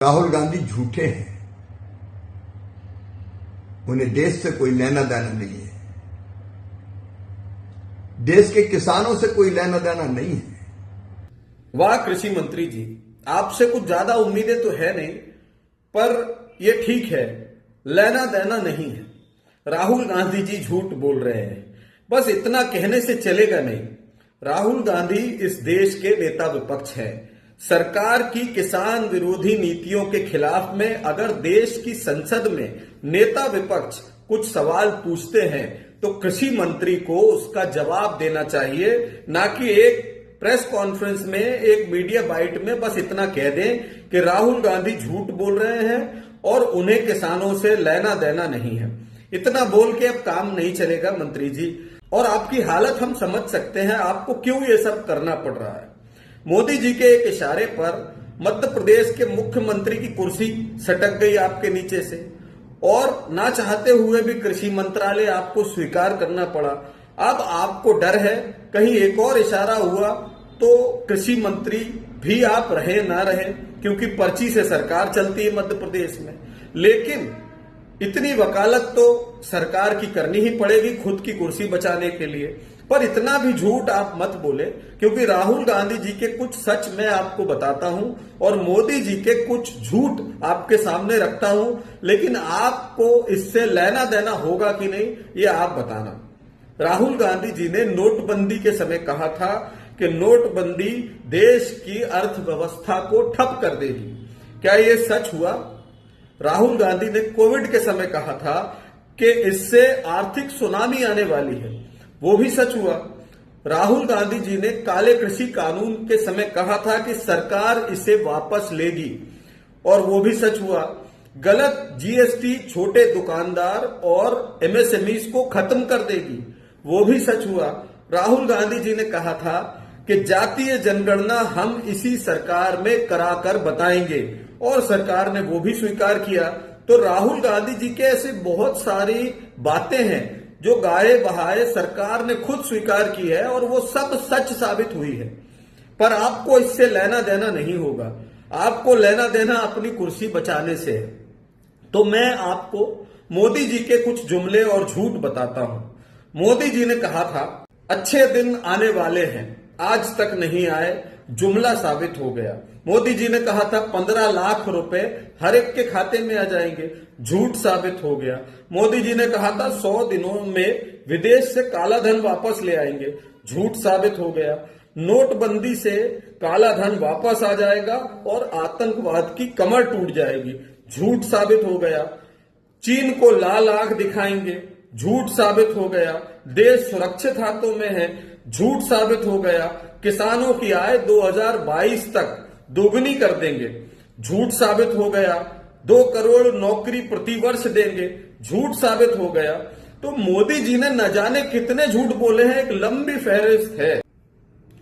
राहुल गांधी झूठे हैं, उन्हें देश से कोई लेना देना नहीं है, देश के किसानों से कोई लेना देना नहीं है। वाह कृषि मंत्री जी, आपसे कुछ ज्यादा उम्मीदें तो है नहीं, पर यह ठीक है, लेना देना नहीं है। राहुल गांधी जी झूठ बोल रहे हैं, बस इतना कहने से चलेगा नहीं। राहुल गांधी इस देश के नेता विपक्ष हैं। सरकार की किसान विरोधी नीतियों के खिलाफ में अगर देश की संसद में नेता विपक्ष कुछ सवाल पूछते हैं तो कृषि मंत्री को उसका जवाब देना चाहिए, ना कि एक प्रेस कॉन्फ्रेंस में, एक मीडिया बाइट में बस इतना कह दें कि राहुल गांधी झूठ बोल रहे हैं और उन्हें किसानों से लेना देना नहीं है। इतना बोल के अब काम नहीं चलेगा मंत्री जी, और आपकी हालत हम समझ सकते हैं, आपको क्यों ये सब करना पड़ रहा है। मोदी जी के एक इशारे पर मध्य प्रदेश के मुख्यमंत्री की कुर्सी सटक गई आपके नीचे से, और ना चाहते हुए भी कृषि मंत्रालय आपको स्वीकार करना पड़ा। अब आपको डर है कहीं एक और इशारा हुआ तो कृषि मंत्री भी आप रहे ना रहे, क्योंकि पर्ची से सरकार चलती है मध्य प्रदेश में। लेकिन इतनी वकालत तो सरकार की करनी ही पड़ेगी खुद की कुर्सी बचाने के लिए। पर इतना भी झूठ आप मत बोले, क्योंकि राहुल गांधी जी के कुछ सच मैं आपको बताता हूं और मोदी जी के कुछ झूठ आपके सामने रखता हूं, लेकिन आपको इससे लेना देना होगा कि नहीं ये आप बताना। राहुल गांधी जी ने नोटबंदी के समय कहा था कि नोटबंदी देश की अर्थव्यवस्था को ठप कर देगी। क्या ये सच हुआ? राहुल गांधी ने कोविड के समय कहा था कि इससे आर्थिक सुनामी आने वाली है, वो भी सच हुआ। राहुल गांधी जी ने काले कृषि कानून के समय कहा था कि सरकार इसे वापस लेगी, और वो भी सच हुआ। गलत जीएसटी छोटे दुकानदार और एमएसएमईज को खत्म कर देगी, वो भी सच हुआ। राहुल गांधी जी ने कहा था कि जातीय जनगणना हम इसी सरकार में कराकर बताएंगे, और सरकार ने वो भी स्वीकार किया। तो राहुल गांधी जी के ऐसे बहुत सारी बातें हैं जो गाये बहाये सरकार ने खुद स्वीकार की है, और वो सब सच साबित हुई है। पर आपको इससे लेना देना नहीं होगा, आपको लेना देना अपनी कुर्सी बचाने से है। तो मैं आपको मोदी जी के कुछ जुमले और झूठ बताता हूं। मोदी जी ने कहा था अच्छे दिन आने वाले हैं, आज तक नहीं आए, जुमला साबित हो गया। मोदी जी ने कहा था 15 लाख रुपए हर एक के खाते में आ जाएंगे, झूठ साबित हो गया। मोदी जी ने कहा था 100 दिनों में विदेश से काला धन वापस ले आएंगे, झूठ साबित हो गया। नोटबंदी से काला धन वापस आ जाएगा और आतंकवाद की कमर टूट जाएगी, झूठ साबित हो गया। चीन को लाल आंख दिखाएंगे, झूठ साबित हो गया। देश सुरक्षित हाथों में है, झूठ साबित हो गया। किसानों की आय 2022 तक दोगुनी कर देंगे, झूठ साबित हो गया। 2 करोड़ नौकरी प्रतिवर्ष देंगे, झूठ साबित हो गया। तो मोदी जी ने न जाने कितने झूठ बोले हैं, एक लंबी फहरिस्त है।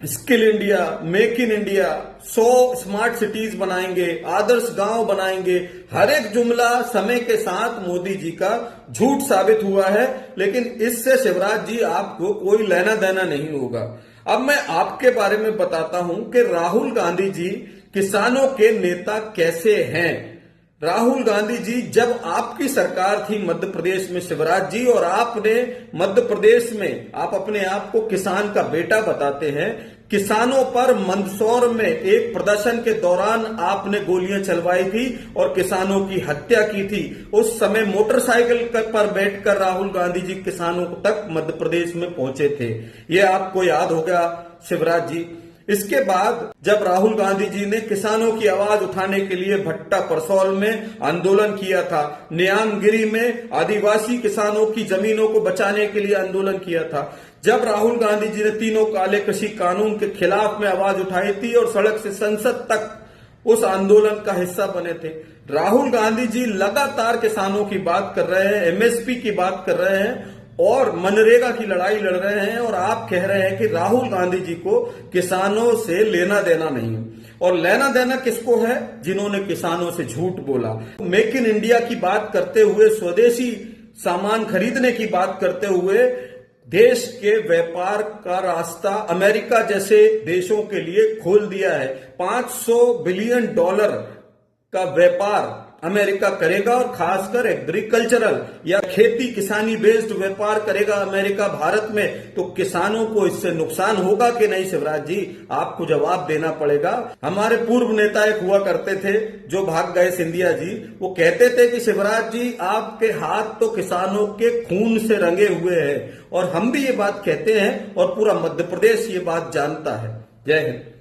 Skill India, make in India, 100 smart cities बनाएंगे, आदर्श गांव बनाएंगे, हर एक जुमला समय के साथ मोदी जी का झूठ साबित हुआ है। लेकिन इससे शिवराज जी आपको कोई लेना देना नहीं होगा। अब मैं आपके बारे में बताता हूं कि राहुल गांधी जी किसानों के नेता कैसे हैं। राहुल गांधी जी, जब आपकी सरकार थी मध्य प्रदेश में शिवराज जी, और आपने मध्य प्रदेश में, आप अपने आप को किसान का बेटा बताते हैं, किसानों पर मंदसौर में एक प्रदर्शन के दौरान आपने गोलियां चलवाई थी और किसानों की हत्या की थी। उस समय मोटरसाइकिल पर बैठकर राहुल गांधी जी किसानों तक मध्य प्रदेश में पहुंचे थे, ये आपको याद होगा शिवराज जी। इसके बाद जब राहुल गांधी जी ने किसानों की आवाज उठाने के लिए भट्टा परसौल में आंदोलन किया था, न्यामगिरी में आदिवासी किसानों की जमीनों को बचाने के लिए आंदोलन किया था, जब राहुल गांधी जी ने तीनों काले कृषि कानून के खिलाफ में आवाज उठाई थी और सड़क से संसद तक उस आंदोलन का हिस्सा बने थे, राहुल गांधी जी लगातार किसानों की बात कर रहे हैं, एमएसपी की बात कर रहे हैं और मनरेगा की लड़ाई लड़ रहे हैं, और आप कह रहे हैं कि राहुल गांधी जी को किसानों से लेना देना नहीं है। और लेना देना किसको है? जिन्होंने किसानों से झूठ बोला। मेक इन इंडिया की बात करते हुए, स्वदेशी सामान खरीदने की बात करते हुए देश के व्यापार का रास्ता अमेरिका जैसे देशों के लिए खोल दिया है। $500 बिलियन का व्यापार अमेरिका करेगा और खासकर एग्रीकल्चरल या खेती किसानी बेस्ड व्यापार करेगा अमेरिका भारत में, तो किसानों को इससे नुकसान होगा कि नहीं? शिवराज जी, आपको जवाब देना पड़ेगा। हमारे पूर्व नेता एक हुआ करते थे जो भाग गए, सिंधिया जी, वो कहते थे कि शिवराज जी आपके हाथ तो किसानों के खून से रंगे हुए हैं, और हम भी ये बात कहते हैं और पूरा मध्य प्रदेश ये बात जानता है। जय हिंद।